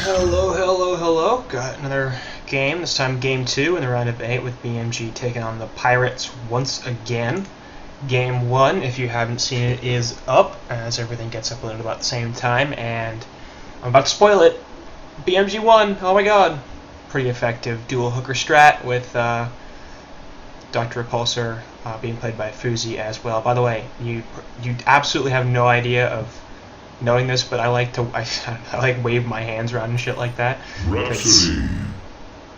Hello, hello, hello. Got another game, this time game 2 in the round of 8 with BMG taking on the Pirates once again. Game 1, if you haven't seen it, is up, as everything gets uploaded about the same time, and I'm about to spoil it. BMG won! Oh my god! Pretty effective dual hooker strat with Dr. Repulsor being played by Fuzi as well. By the way, you absolutely have no idea of knowing this, but I like wave my hands around and shit like that.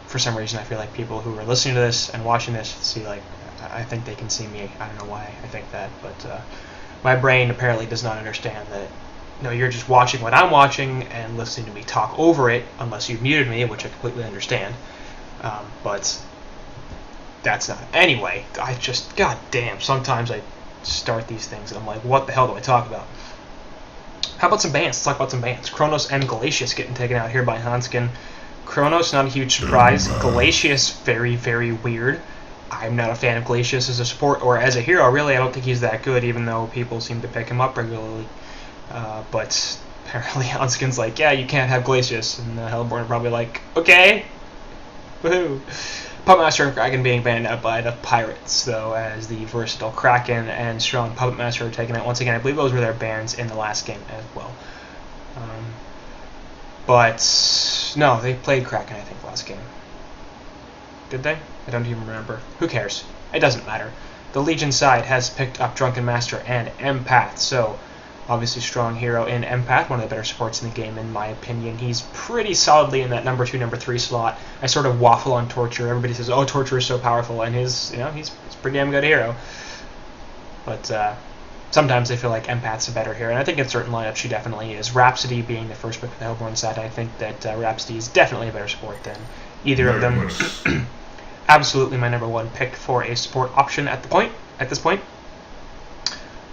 For some reason, I feel like people who are listening to this and watching this see, like, I think they can see me. I don't know why I think that, but my brain apparently does not understand that. No, you're just watching what I'm watching and listening to me talk over it, unless you've muted me, which I completely understand. But that's not. Anyway, goddamn, sometimes I start these things and I'm like, what the hell do I talk about? How about some bans? Let's talk about some bans. Kronos and Glacius getting taken out here by Hanskin. Kronos, not a huge surprise. Glacius, very, very weird. I'm not a fan of Glacius as a support or as a hero, really. I don't think he's that good, even though people seem to pick him up regularly. But apparently Hanskin's like, yeah, you can't have Glacius. And Hellborn are probably like, okay. Woohoo. Puppet Master and Kraken being banned out by the Pirates, though, as the versatile Kraken and strong Puppet Master are taken out once again. I believe those were their bans in the last game as well. But no, they played Kraken, I think, last game. Did they? I don't even remember. Who cares? It doesn't matter. The Legion side has picked up Drunken Master and Empath, so obviously strong hero in Empath, one of the better supports in the game in my opinion. He's pretty solidly in that number 2, number 3 slot. I sort of waffle on Torture. Everybody says, oh, Torture is so powerful, and he's a pretty damn good hero. But sometimes I feel like Empath's a better hero, and I think in certain lineups she definitely is. Rhapsody being the first pick for the Hellborn side, I think that Rhapsody is definitely a better support than either of them. Absolutely my number 1 pick for a support option at this point.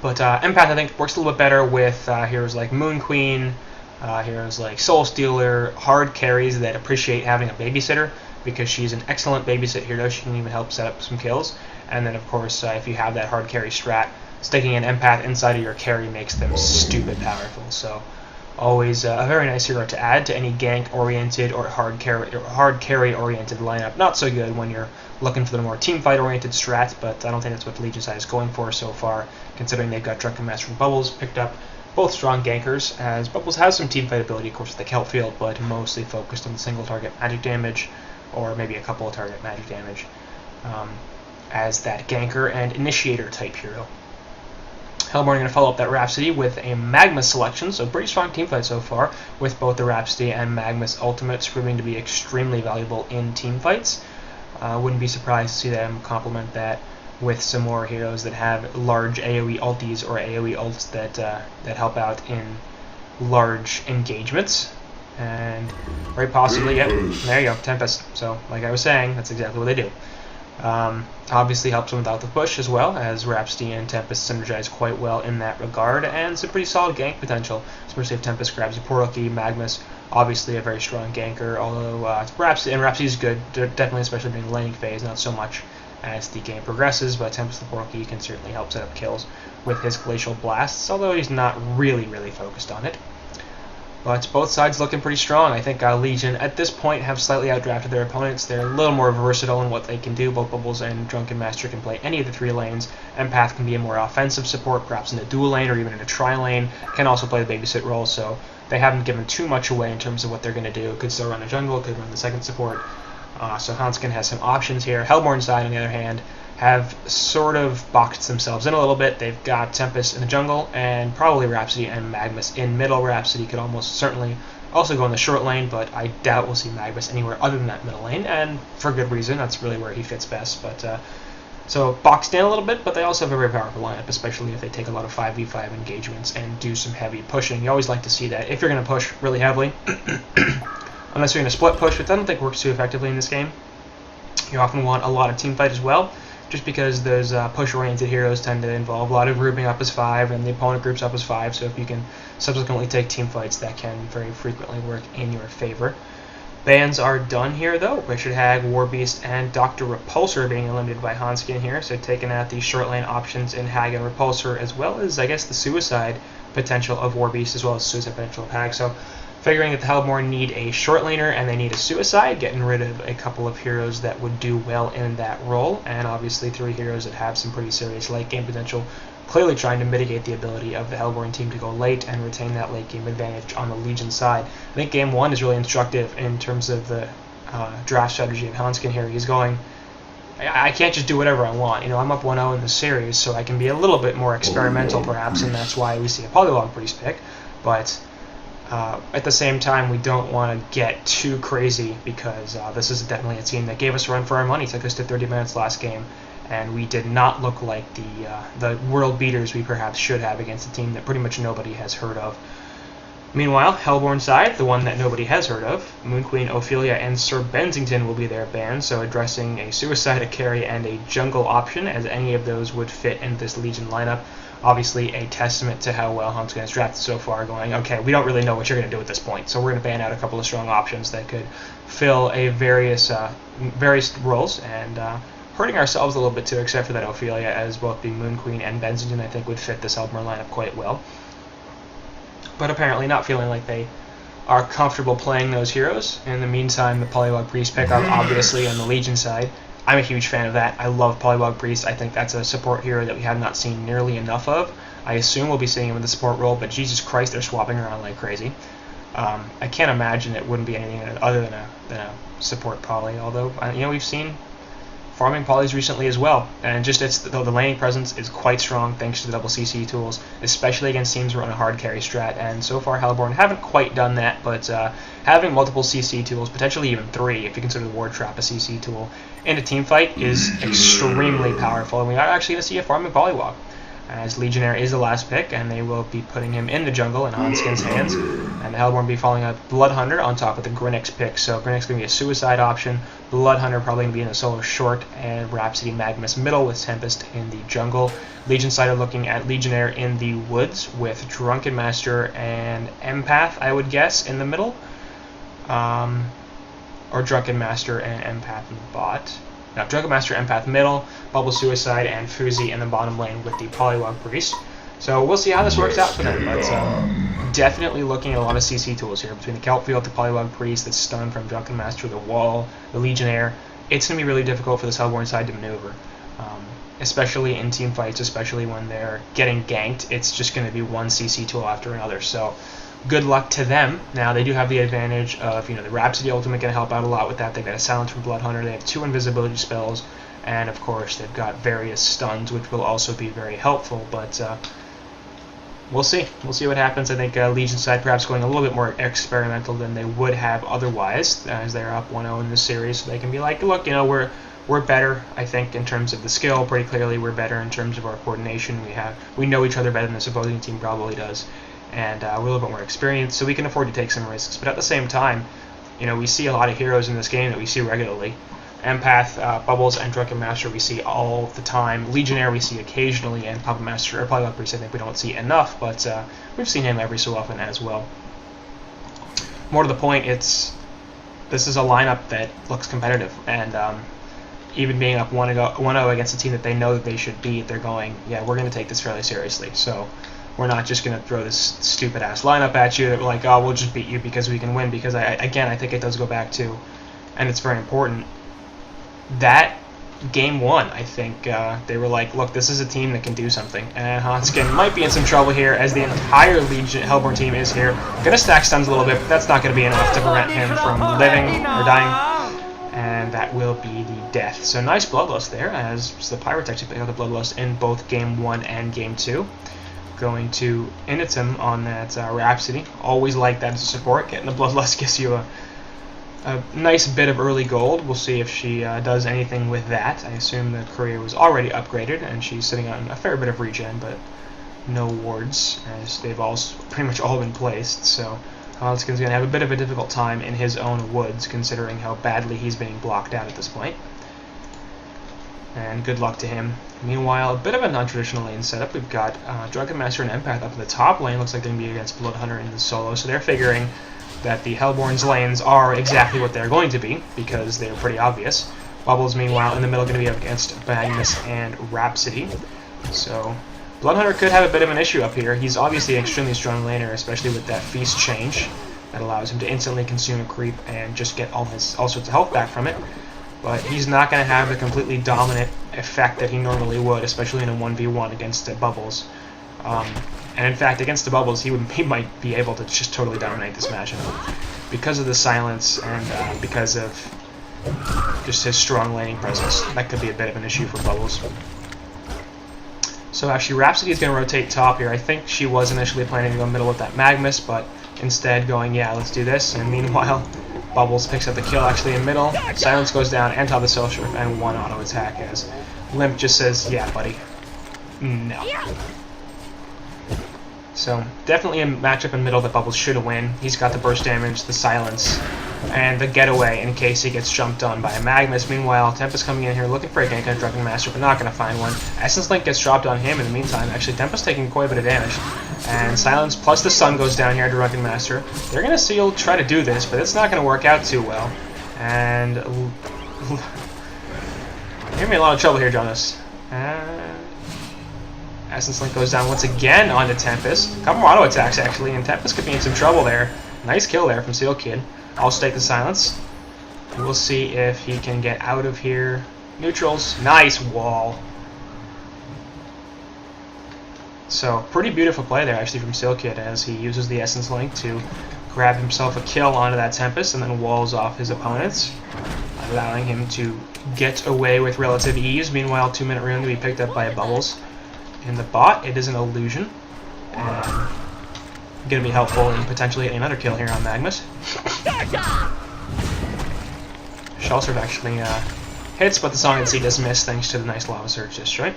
But Empath, I think, works a little bit better with heroes like Moon Queen, heroes like Soul Stealer, hard carries that appreciate having a babysitter, because she's an excellent babysit hero. She can even help set up some kills. And then, of course, if you have that hard carry strat, sticking an Empath inside of your carry makes them stupid powerful. So always a very nice hero to add to any gank-oriented or hard carry-oriented lineup. Not so good when you're looking for the more teamfight-oriented strat, but I don't think that's what the Legion side is going for so far, considering they've got Drunken Master and Bubbles picked up, both strong gankers, as Bubbles has some teamfight ability, of course, with the Kelp Field, but mostly focused on single-target magic damage, or maybe a couple of target magic damage, as that ganker and initiator type hero. Hellborn are going to follow up that Rhapsody with a Magmus selection, so pretty strong teamfight so far, with both the Rhapsody and Magmus ultimates proving to be extremely valuable in teamfights. Wouldn't be surprised to see them complement that with some more heroes that have large AoE ultis or AoE ults that help out in large engagements. And very possibly, yep, there you go, Tempest. So, like I was saying, that's exactly what they do. Obviously helps them without the push as well, as Rhapsody and Tempest synergize quite well in that regard, and it's a pretty solid gank potential, especially if Tempest grabs a portal key. Magmus, obviously a very strong ganker, although Rhapsody's good, definitely, especially during the laning phase, not so much as the game progresses, but Tempest the portal key can certainly help set up kills with his Glacial Blasts, although he's not really focused on it. But both sides looking pretty strong. I think Legion, at this point, have slightly outdrafted their opponents. They're a little more versatile in what they can do. Both Bubbles and Drunken Master can play any of the 3 lanes. Empath can be a more offensive support, perhaps in a dual lane or even in a tri-lane. Can also play the babysit role, so they haven't given too much away in terms of what they're going to do. Could still run a jungle, could run the second support. So Hanskin has some options here. Hellborn side, on the other hand, have sort of boxed themselves in a little bit. They've got Tempest in the jungle, and probably Rhapsody and Magmus in middle. Rhapsody could almost certainly also go in the short lane, but I doubt we'll see Magmus anywhere other than that middle lane, and for good reason. That's really where he fits best. But so boxed in a little bit, but they also have a very powerful lineup, especially if they take a lot of 5v5 engagements and do some heavy pushing. You always like to see that if you're going to push really heavily, unless you're going to split push, which I don't think works too effectively in this game. You often want a lot of teamfight as well, just because those push-oriented heroes tend to involve a lot of grouping up as 5, and the opponent groups up as 5, so if you can subsequently take team fights, that can very frequently work in your favor. Bans are done here, though. Richard Hag, Warbeast, and Dr. Repulsor being eliminated by Hanskin here, so taking out the short lane options in Hag and Repulsor, as well as, I guess, the suicide potential of Warbeast, as well as suicide potential of Hag. So figuring that the Hellborn need a short laner and they need a suicide, getting rid of a couple of heroes that would do well in that role, and obviously 3 heroes that have some pretty serious late game potential, clearly trying to mitigate the ability of the Hellborn team to go late and retain that late game advantage on the Legion side. I think game 1 is really instructive in terms of the draft strategy of Hanskin here. He's going, I can't just do whatever I want. You know, I'm up 1-0 in the series, so I can be a little bit more experimental perhaps, and that's why we see a Polywog Priest pick, but at the same time, we don't want to get too crazy because this is definitely a team that gave us a run for our money, took us to 30 minutes last game, and we did not look like the world beaters we perhaps should have against a team that pretty much nobody has heard of. Meanwhile, Hellborn side, the one that nobody has heard of, Moon Queen, Ophelia, and Sir Bensington will be their bans, so addressing a suicide, a carry, and a jungle option, as any of those would fit in this Legion lineup. Obviously a testament to how well Hanskin has drafted so far, going, okay, we don't really know what you're going to do at this point, so we're going to ban out a couple of strong options that could fill a various roles, and hurting ourselves a little bit too, except for that Ophelia, as both the Moon Queen and Bensington I think would fit this Hellborn lineup quite well. But apparently not feeling like they are comfortable playing those heroes. In the meantime, the Polywog Priest pickup, obviously on the Legion side, I'm a huge fan of that. I love Polywog Priest. I think that's a support hero that we have not seen nearly enough of. I assume we'll be seeing him in the support role, but Jesus Christ, they're swapping around like crazy. I can't imagine it wouldn't be anything other than a support poly, although, you know, we've seen farming polys recently as well, and just the laning presence is quite strong thanks to the double CC tools, especially against teams who run a hard carry strat, and so far Hellborn haven't quite done that, but having multiple CC tools, potentially even 3 if you consider the Ward Trap a CC tool, in a team fight is extremely powerful, and we are actually going to see a farming polywog, as Legionnaire is the last pick, and they will be putting him in the jungle in Hanskin's hands, and the Hellborn will be following up Bloodhunter on top of the Grinix pick, so Grinix going to be a suicide option, Bloodhunter probably going to be in the solo short, and Rhapsody Magmus middle with Tempest in the jungle. Legion side are looking at Legionnaire in the woods with Drunken Master and Empath, I would guess, in the middle, or Drunken Master and Empath in the bot. Now, Drunken Master, Empath middle, Bubble Suicide, and Fuzi in the bottom lane with the Polywog Priest. So we'll see how this works out for them, but definitely looking at a lot of CC tools here. Between the Kelp Field, the Polywog Priest, the stun from Drunken Master, the wall, the Legionnaire, it's going to be really difficult for this Hellborn side to maneuver. Especially in team fights, especially when they're getting ganked, it's just going to be one CC tool after another. So good luck to them. Now, they do have the advantage of, you know, the Rhapsody ultimate going to help out a lot with that. They've got a Silence from Bloodhunter. They have 2 invisibility spells, and of course they've got various stuns, which will also be very helpful. But we'll see. We'll see what happens. I think Legion side perhaps going a little bit more experimental than they would have otherwise, as they're up 1-0 in this series. So they can be like, look, you know, we're better, I think, in terms of the skill. Pretty clearly, we're better in terms of our coordination. We know each other better than this opposing team probably does. And we're a little bit more experienced, so we can afford to take some risks. But at the same time, you know, we see a lot of heroes in this game that we see regularly. Empath, Bubbles, and Drunken Master we see all the time. Legionnaire we see occasionally, and Puppet Master, or Polywog Priest I think we don't see enough, but we've seen him every so often as well. More to the point, this is a lineup that looks competitive, and even being up 1-0 against a team that they know that they should beat, they're going, yeah, we're going to take this fairly seriously. So we're not just going to throw this stupid-ass lineup at you that we're like, oh, we'll just beat you because we can win. Because, again, I think it does go back to, and it's very important, that game 1, I think they were like, look, this is a team that can do something. And Hanskin might be in some trouble here, as the entire Legion Hellborn team is here. Going to stack stuns a little bit, but that's not going to be enough to prevent him from living or dying. And that will be the death. So nice Bloodlust there, as the Pirates actually picked up the Bloodlust in both game 1 and game 2. Going to Initum on that Rhapsody. Always like that as a support. Getting the Bloodlust gives you a nice bit of early gold. We'll see if she does anything with that. I assume the courier was already upgraded, and she's sitting on a fair bit of regen, but no wards, as they've all pretty much all been placed. So Hanskin's going to have a bit of a difficult time in his own woods, considering how badly he's being blocked out at this point. And good luck to him. Meanwhile, a bit of a non-traditional lane setup. We've got Drunken Master and Empath up in the top lane. Looks like they're going to be against Bloodhunter in the solo, so they're figuring that the Hellborn's lanes are exactly what they're going to be, because they're pretty obvious. Bubbles, meanwhile, in the middle, going to be up against Magnus and Rhapsody. So Bloodhunter could have a bit of an issue up here. He's obviously an extremely strong laner, especially with that Feast change. that allows him to instantly consume a creep and just get all sorts of health back from it. But he's not going to have the completely dominant effect that he normally would, especially in a 1v1 against Bubbles. And in fact, against the Bubbles, he might be able to just totally dominate this matchup because of the silence and because of just his strong laning presence. That could be a bit of an issue for Bubbles. So actually, Rhapsody is going to rotate top here. I think she was initially planning to go middle with that Magnus, but instead going, yeah, let's do this. And meanwhile, Bubbles picks up the kill actually in middle. Silence goes down and top of the social and one auto attack as Limp just says, yeah, buddy. No. So definitely a matchup in middle that Bubbles should win. He's got the burst damage, the silence, and the getaway in case he gets jumped on by a Magnus. Meanwhile, Tempest coming in here looking for a gank on Drunken Master, but not going to find one. Essence Link gets dropped on him in the meantime. Actually, Tempest taking quite a bit of damage. And silence plus the sun goes down here to Drunken Master. They're going to see he'll try to do this, but it's not going to work out too well. And you're in a lot of trouble here, Jonas. Essence Link goes down once again onto Tempest. A couple more auto attacks actually, and Tempest could be in some trouble there. Nice kill there from Seal Kid. I'll take the silence. We'll see if he can get out of here. Neutrals. Nice wall. So, pretty beautiful play there actually from Seal Kid as he uses the Essence Link to grab himself a kill onto that Tempest and then walls off his opponents, allowing him to get away with relative ease. Meanwhile, 2-minute rune to be picked up by a Bubbles. In the bot, it is an illusion, and going to be helpful in potentially getting another kill here on Magnus. Shelter actually hits, but the Song and Sea does miss thanks to the nice Lava Surge Destroy.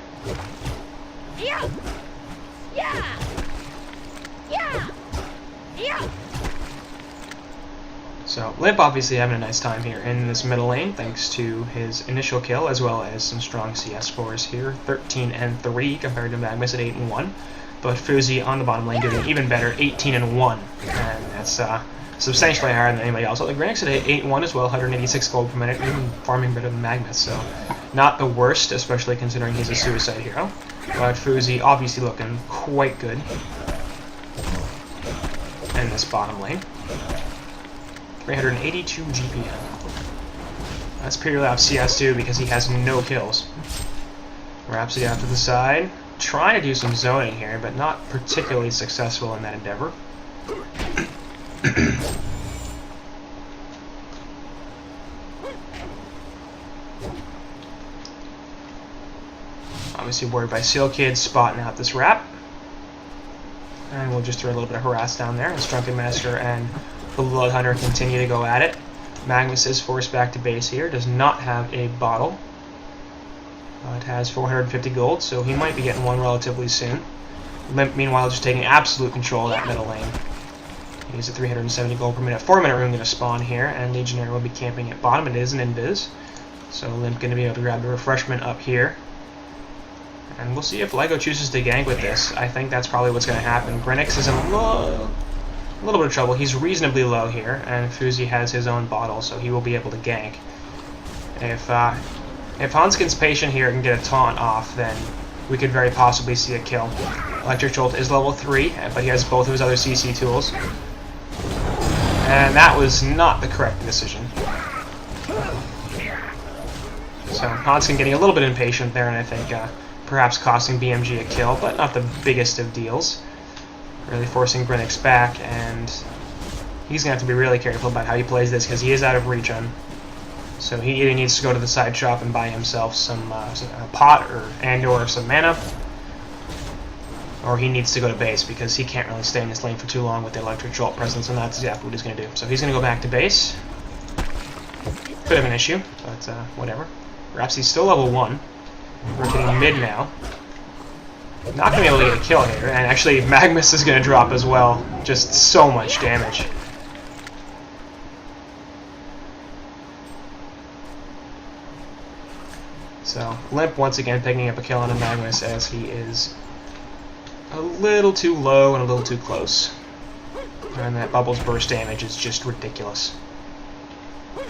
So Limp obviously having a nice time here in this middle lane thanks to his initial kill as well as some strong CS scores here, 13 and 3 compared to Magnus at 8 and 1. But Fuzi on the bottom lane doing even better, 18 and 1, and that's substantially higher than anybody else. Like Granix at 8 and 1 as well, 186 gold per minute, even farming better than Magnus. So not the worst, especially considering he's a suicide hero. But Fuzi obviously looking quite good in this bottom lane. 382 GPM. That's purely off CS2 because he has no kills. Rhapsody out to the side. Trying to do some zoning here, but not particularly successful in that endeavor. Obviously worried by Seal Kid spotting out this Rap. And we'll just throw a little bit of harass down there as Drunken Master and the Bloodhunter continue to go at it. Magnus is forced back to base here, does not have a bottle. It has 450 gold, so he might be getting one relatively soon. Limp, meanwhile, just taking absolute control of that middle lane. He's at 370 gold per minute. 4-minute rune going to spawn here, and Legionnaire will be camping at bottom. It is an invis, so Limp going to be able to grab the refreshment up here. And we'll see if Lego chooses to gank with this. I think that's probably what's going to happen. Grenix is in a little bit of trouble. He's reasonably low here, and Fuzi has his own bottle, so he will be able to gank. If Hanskin's patient here can get a taunt off, then we could very possibly see a kill. Electric Jolt is level 3, but he has both of his other CC tools. And that was not the correct decision. So Hanskin getting a little bit impatient there, and I think perhaps costing BMG a kill, but not the biggest of deals. Really forcing Grenix back, and he's going to have to be really careful about how he plays this because he is out of regen. So he either needs to go to the side shop and buy himself some pot or some mana, or he needs to go to base because he can't really stay in this lane for too long with the Electric Jolt presence, and that's exactly what he's going to do. So he's going to go back to base. Bit of an issue, but whatever. Rhapsody's still level 1. We're getting mid now. Not going to be able to get a kill here, and actually Magnus is going to drop as well. Just so much damage. So, Limp once again picking up a kill on a Magnus as he is a little too low and a little too close. And that Bubbles burst damage is just ridiculous.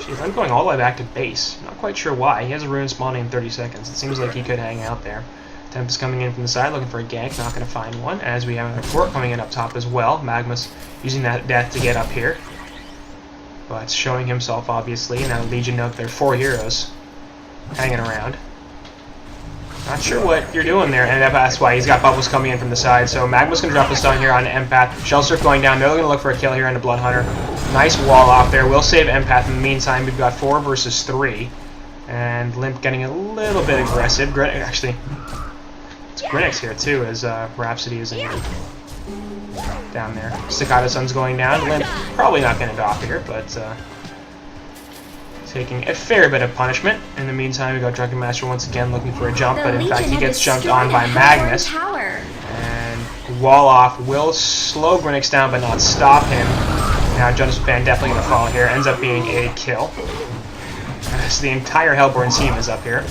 She's Limp going all the way back to base. Not quite sure why. He has a rune spawning in 30 seconds. It seems like he could hang out there. Tempest coming in from the side looking for a gank. Not going to find one. As we have a report coming in up top as well. Magnus using that death to get up here. but showing himself obviously. Now Legion note there are 4 heroes hanging around. Not sure what you're doing there, and that's why he's got bubbles coming in from the side. So Magma's going to drop a stun here on Empath. Shell Surf going down. They're going to look for a kill here on the Blood Hunter. Nice wall off there. We'll save Empath in the meantime. We've got 4 versus 3. And Limp getting a little bit aggressive. Actually, it's Grinix here too, as Rhapsody is in down there. Staccato Sun's going down. Limp probably not going to dock here, but taking a fair bit of punishment. In the meantime, we got Drunken Master once again looking for a jump, but in fact he gets jumped on by Magnus. And wall off will slow Grinix down, but not stop him. Now Jonas Fan definitely going to fall here. Ends up being a kill. So the entire Hellborn team is up here,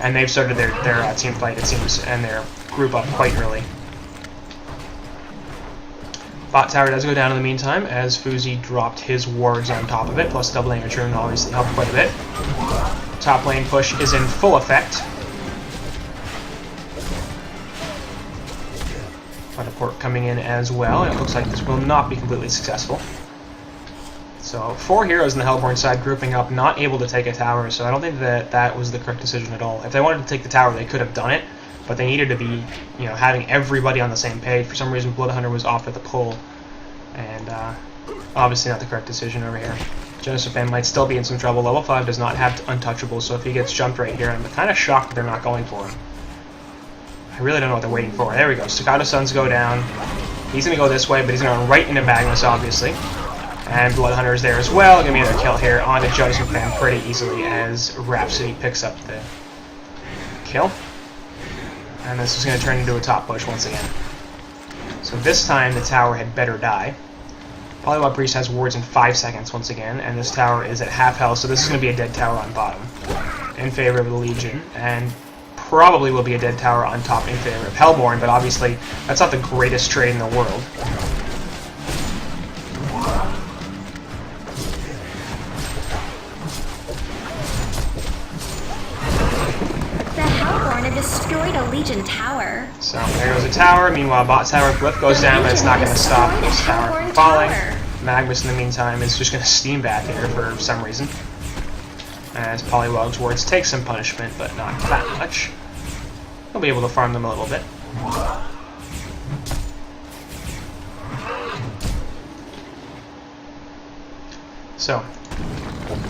and they've started their team fight, it seems, and their group up quite early. Bot tower does go down in the meantime, as Fuzi dropped his wards on top of it, plus doubling a Rune obviously helped quite a bit. Top lane push is in full effect. Teleport coming in as well, and it looks like this will not be completely successful. So 4 heroes in the Hellborn side grouping up, not able to take a tower, so I don't think that was the correct decision at all. If they wanted to take the tower, they could have done it, but they needed to be, having everybody on the same page. For some reason, Bloodhunter was off at the pull, and obviously not the correct decision over here. Genesis Fan might still be in some trouble. Level 5 does not have Untouchable, so if he gets jumped right here, I'm kind of shocked that they're not going for him. I really don't know what they're waiting for. There we go. Staccato Suns go down. He's going to go this way, but he's going to run right into Magnus, obviously. And Bloodhunter is there as well. Give me another kill here on the Jonas Fan pretty easily as Rhapsody picks up the kill. And this is going to turn into a top push once again. So this time the tower had better die. Polywog Priest has wards in 5 seconds once again, and this tower is at half health, so this is going to be a dead tower on bottom in favor of the Legion, and probably will be a dead tower on top in favor of Hellborn, but obviously that's not the greatest trade in the world. Destroyed a Legion tower. So there goes a tower. Meanwhile, bot tower Glyph goes down, but it's not going to stop this tower from falling. Magnus, in the meantime, is just going to steam back here for some reason. As Polywog's wards take some punishment, but not that much. He'll be able to farm them a little bit. So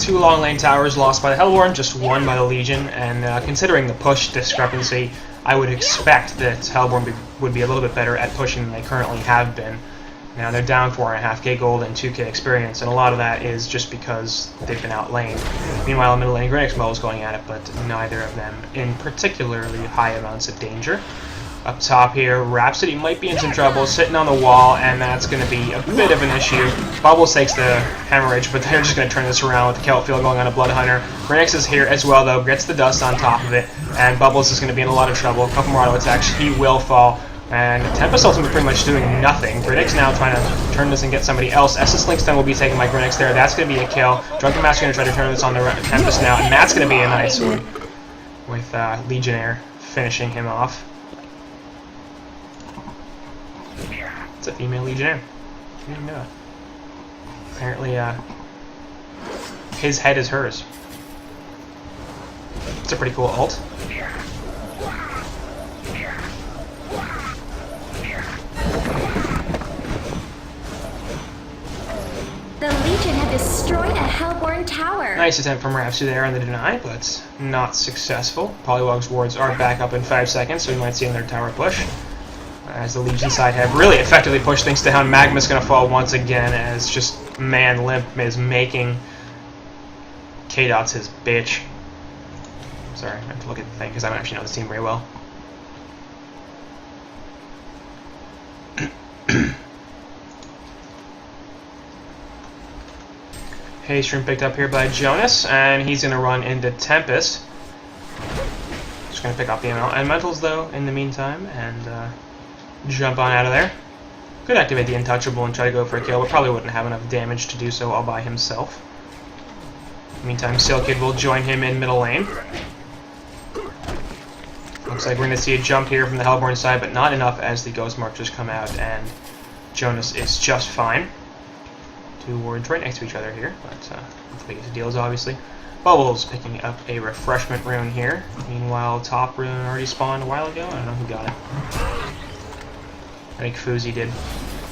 2 long lane towers lost by the Hellborn, just 1 by the Legion, and considering the push discrepancy, I would expect that Hellborn would be a little bit better at pushing than they currently have been. Now they're down 4.5k gold and 2k experience, and a lot of that is just because they've been outlaned. Meanwhile, middle lane Grinix Mo is going at it, but neither of them in particularly high amounts of danger. Up top here, Rhapsody might be in some trouble, sitting on the wall, and that's going to be a bit of an issue. Bubbles takes the hemorrhage, but they're just going to turn this around with the Kelp Field going on a Bloodhunter. Grinix is here as well, though, gets the dust on top of it, and Bubbles is going to be in a lot of trouble. A couple more auto attacks, he will fall, and Tempest ultimately pretty much doing nothing. Grinix now trying to turn this and get somebody else. Estus Linkstone will be taken by Grinix there. That's going to be a kill. Drunken Master going to try to turn this on the Tempest now, and that's going to be a nice one with Legionnaire finishing him off. It's a female Legionnaire. I didn't know that. Apparently, his head is hers. It's a pretty cool ult. The Legion have destroyed a Hellborn tower. Nice attempt from Rhapsody there on the deny, but not successful. Polywog's wards are back up in 5 seconds, so we might see another tower push. As the Legion side have really effectively pushed things down. Magma's going to fall once again as just, man, Limp is making K-Dot's his bitch. Sorry, I have to look at the thing because I don't actually know this team very well. Haystream picked up here by Jonas, and he's going to run into Tempest. Just going to pick up the elementals, though, in the meantime, and jump on out of there. Could activate the Untouchable and try to go for a kill, but probably wouldn't have enough damage to do so all by himself. Meantime, Silkid will join him in middle lane. Looks like we're going to see a jump here from the Hellborn side, but not enough as the Ghost Marchers come out, and Jonas is just fine. two wards right next to each other here, but not the biggest deals, obviously. Bubbles picking up a refreshment rune here. Meanwhile, top rune already spawned a while ago. I don't know who got it. I think Fuzi did.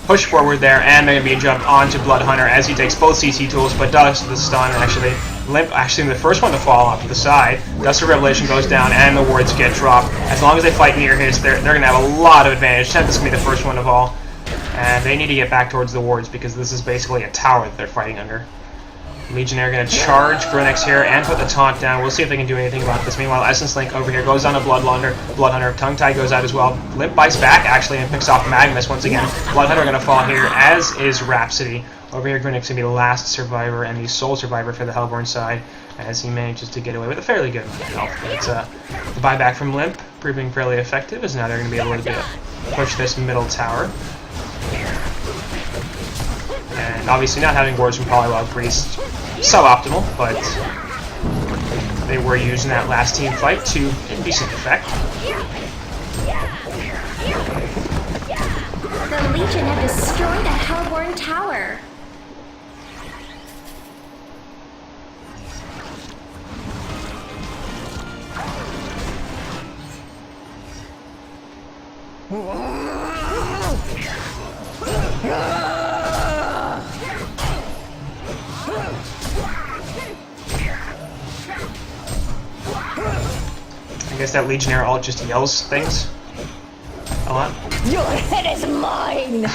Push forward there, and they're going to be jumped onto Blood Hunter as he takes both CC tools, but does the stun, actually. Limp, actually the first one to fall off to the side. Dust of Revelation goes down, and the wards get dropped. As long as they fight near his, they're going to have a lot of advantage. Tempest is going to be the first one of all. And they need to get back towards the wards, because this is basically a tower that they're fighting under. Legionnaire going to charge Grunex here and put the taunt down. We'll see if they can do anything about this. Meanwhile, Essence Link over here goes on to Blood Hunter. Tongue Tie goes out as well. Limp bites back, actually, and picks off Magnus once again. Blood Hunter going to fall here, as is Rhapsody. Over here, Grunex going to be the last survivor and the sole survivor for the Hellborn side, as he manages to get away with a fairly good amount of health. But the buyback from Limp, proving fairly effective, as now they're going to be able to push this middle tower. And obviously not having wards from Polywog Priest, suboptimal, but they were using that last team fight to decent effect. The Legion have destroyed a Hellborn tower. I guess that Legionnaire ult just yells things a lot. Your head is mine!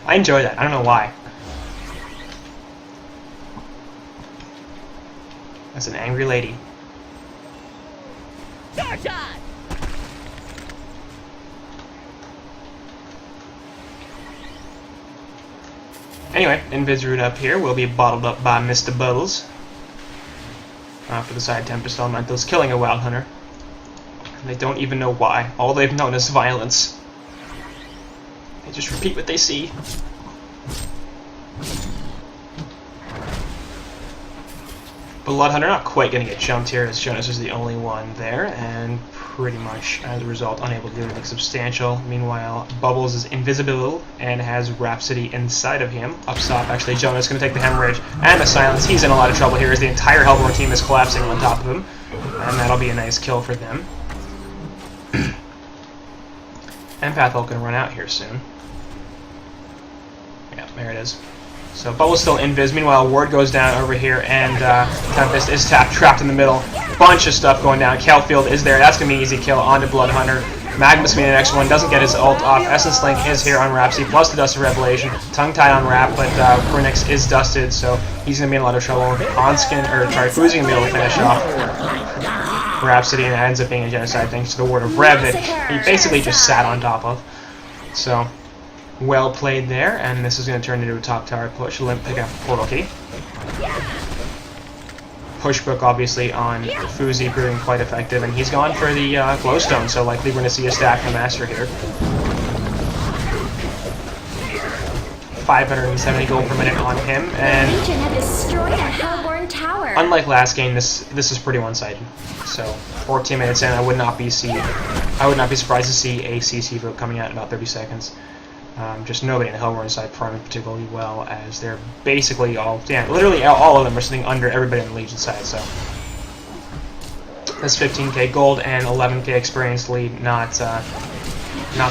I enjoy that. I don't know why. That's an angry lady. Anyway, Invis root up here will be bottled up by Mr. Bubbles. After the side Tempest Elementals killing a Wild Hunter. They don't even know why. All they've known is violence. They just repeat what they see. Blood Hunter not quite going to get jumped here, as Jonas is the only one there, and pretty much as a result unable to do anything substantial. Meanwhile, Bubbles is invisible and has Rhapsody inside of him. Up top, actually, Jonas is going to take the Hemorrhage and the Silence. He's in a lot of trouble here as the entire Hellborn team is collapsing on top of him, and that'll be a nice kill for them. Empath ult going to run out here soon. Yeah, there it is. So Bubble's still invis. Meanwhile, Ward goes down over here, and Tempest is trapped in the middle. Bunch of stuff going down. Kelfield is there. That's going to be an easy kill onto Blood Hunter. Magnus will be the next one. Doesn't get his ult off. Essence Link is here on Rhapsody, plus the Dust of Revelation. Tongue Tie on Rap, but Grunex is dusted, so he's going to be in a lot of trouble. Fuzi going to be able to finish off Rhapsody, and it ends up being a genocide thanks to the Word of Rev that he basically just sat on top of. So, well played there, and this is going to turn into a top tower push. Limp picking up the portal key. Pushbook obviously on Fuzi proving quite effective, and he's gone for the glowstone, so likely we're going to see a stack from Master here. 570 gold per minute on him, and The Legion have destroyed a Hellborn tower. unlike last game, this is pretty one-sided. So 14 minutes in, I would not be surprised to see a CC vote coming out in about 30 seconds. Just nobody in the Hellborn side performing particularly well, as they're basically literally all of them are sitting under everybody on the Legion side. So that's 15k gold and 11k experience lead. Not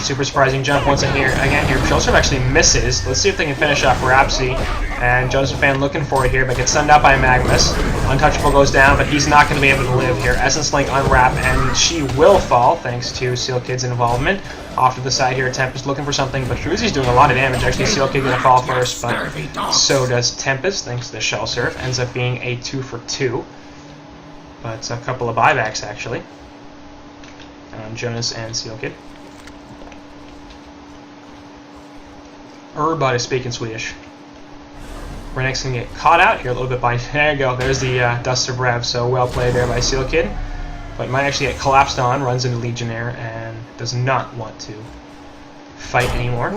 super surprising jump once again here. Shellserve actually misses. Let's see if they can finish off Rhapsody. And Joseph Fan looking for it here, but gets sunned out by Magnus. Untouchable goes down, but he's not going to be able to live here. Essence Link on Rap, and she will fall thanks to Seal Kid's involvement. Off to the side here, Tempest looking for something, but Fuzi's doing a lot of damage. Actually, Seal Kid going to fall first, but so does Tempest thanks to the Shell Surf. Ends up being a 2 for 2. But it's a couple of buybacks actually on Jonas and Seal Kid. Everybody speaking Swedish. We're next going to get caught out here a little bit by... There you go. There's the Dust of Rev. So well played there by Seal Kid. But might actually get collapsed on. Runs into Legionnaire and does not want to fight anymore.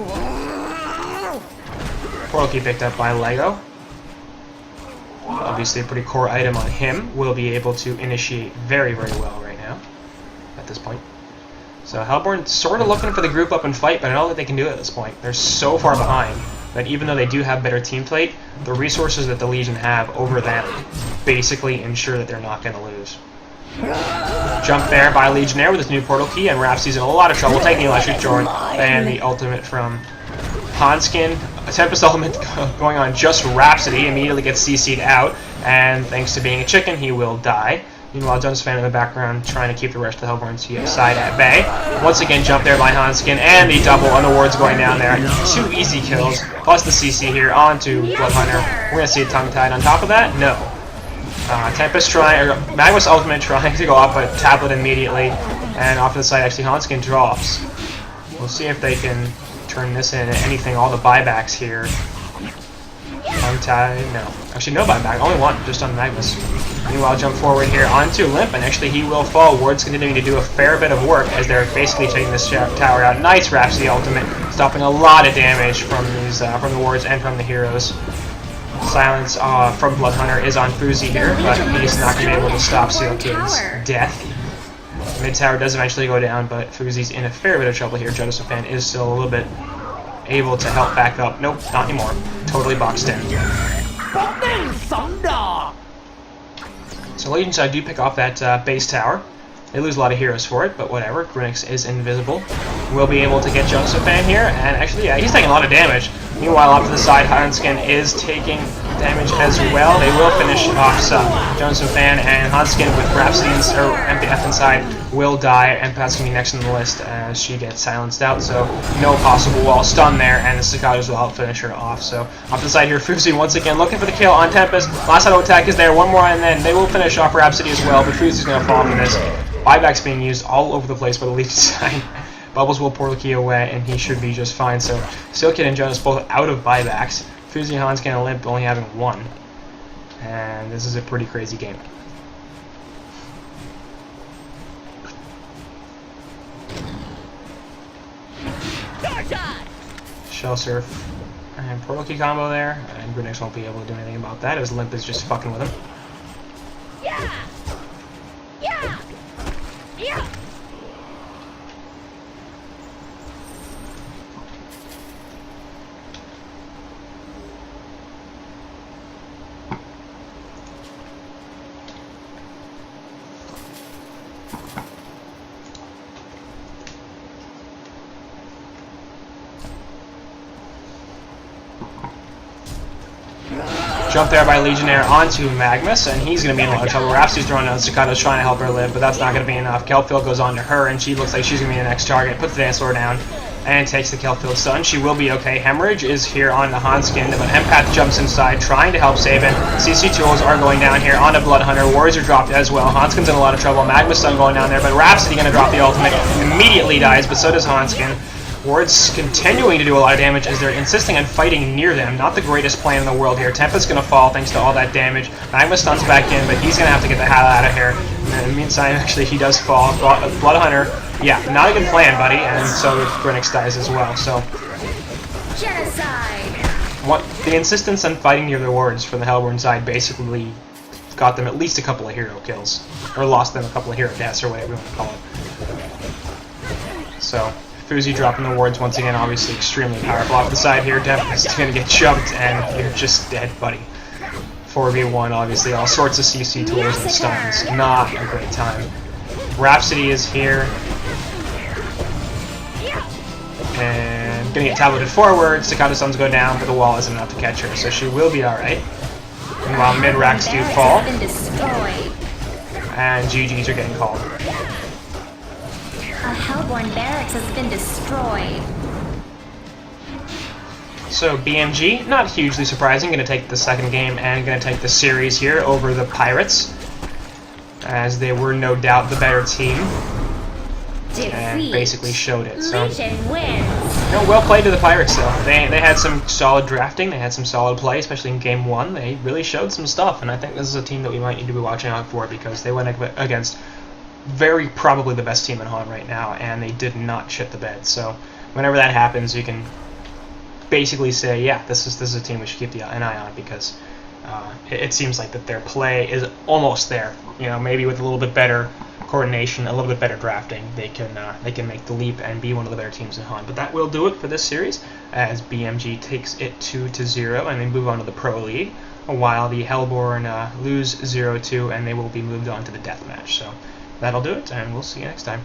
Portal key picked up by Lego. Obviously a pretty core item on him. Will be able to initiate very, very well right now. At this point. So Hellborn sort of looking for the group up and fight, but I don't think they can do it at this point. They're so far behind. that even though they do have better team plate, the resources that the Legion have over them basically ensure that they're not going to lose. Jump there by Legionnaire with his new portal key, and Rhapsody's in a lot of trouble, taking the electric Jordan and the ultimate from Hanskin. A Tempest ultimate going on just Rhapsody, immediately gets CC'd out, and thanks to being a chicken, he will die. Meanwhile, Jonas Fan in the background trying to keep the rest of the Hellborn side at bay. Once again, jump there by Hanskin, and the double on the wards going down there. 2 easy kills, plus the CC here onto Bloodhunter. We're going to see a tongue-tied on top of that? No. Tempest trying, or Magma's ultimate trying to go off, but tablet immediately, and off to the side, actually, Hanskin drops. We'll see if they can turn this into anything, all the buybacks here. Tongue-tied, no. Actually, no buyback, only one, just on Magnus. Meanwhile, jump forward here onto Limp, and actually he will fall. Ward's continuing to do a fair bit of work as they're basically taking this tower out. Nice Rhapsody ultimate, stopping a lot of damage from these, from the wards and from the heroes. Silence from Bloodhunter is on Fuzi here, but he's not going to be able to stop Sealkid's death. Mid tower does eventually go down, but Fuzi's in a fair bit of trouble here. Jodasophan is still a little bit able to help back up. Nope, not anymore. Totally boxed in. So Legion side do pick off that base tower. They lose a lot of heroes for it, but whatever. Grinix is invisible. We'll be able to get Jodasophan here, and actually, yeah, he's taking a lot of damage. Meanwhile, off to the side, Hanskin is taking damage as well. They will finish off Jodasophan, and Hanskin with Rhapsody or MPF inside will die. MPF's going to be next on the list as she gets silenced out, so no possible wall stun there, and the Cicadas will help finish her off. So off to the side here, Fuzi once again looking for the kill on Tempest. Last auto attack is there, one more, and then they will finish off Rhapsody as well, but Fuzi's going to fall for this. Buyback's being used all over the place by the Legion side. Bubbles will portal key away, and he should be just fine. So Sealkid and Jonas both out of buybacks. Fuzi, Hanskin, and Limp only having one. And this is a pretty crazy game. Shell Surf and portal key combo there, and Grinix won't be able to do anything about that as Limp is just fucking with him. Yeah! Yeah! Yeah! Jump there by Legionnaire onto Magnus, and he's going to be in a lot of trouble. Rhapsody's throwing out Cicadas trying to help her live, but that's not going to be enough. Kelpfield goes on to her, and she looks like she's going to be the next target. Puts the Dance Lord down, and takes the Kelpfield stun. She will be okay. Hemorrhage is here on the Hanskin, but Empath jumps inside, trying to help save it. CC tools are going down here onto Bloodhunter. Warriors are dropped as well. Hanskin's in a lot of trouble. Magnus stun going down there, but Rhapsody going to drop the ultimate. Immediately dies, but so does Hanskin. Wards continuing to do a lot of damage as they're insisting on fighting near them. Not the greatest plan in the world here. Tempest's going to fall thanks to all that damage. Magma stuns back in, but he's going to have to get the hell out of here. And in the meantime, actually, he does fall. Bloodhunter, yeah, not a good plan, buddy. And so Grinix dies as well. So Genocide! the insistence on fighting near the wards from the Hellborn side basically got them at least a couple of hero kills. Or lost them a couple of hero deaths, or whatever you want to call it. So Fuzi dropping the wards once again, obviously extremely powerful. Off the side here, Tempest going to get jumped, and you're just dead, buddy. 4v1, obviously, all sorts of CC tools and stuns. Not a great time. Rhapsody is here. And going to get tableted forward. Cicada stuns go down, but the wall isn't enough to catch her, so she will be alright. Meanwhile, mid-racks do fall. And GGs are getting called. A Hellborn barracks has been destroyed. So BMG, not hugely surprising, going to take the second game and going to take the series here over the Pirates, as they were no doubt the better team and basically showed it. So, well played to the Pirates though. They had some solid drafting, they had some solid play, especially in game one. They really showed some stuff, and I think this is a team that we might need to be watching out for because they went against very probably the best team in Han right now, and they did not shit the bed. So whenever that happens, you can basically say, yeah, this is a team we should keep an eye on because it seems like that their play is almost there. You know, maybe with a little bit better coordination, a little bit better drafting, they can make the leap and be one of the better teams in Han. But that will do it for this series, as BMG takes it 2-0, and they move on to the Pro League, while the Hellborn lose 0-2, and they will be moved on to the Deathmatch. So that'll do it, and we'll see you next time.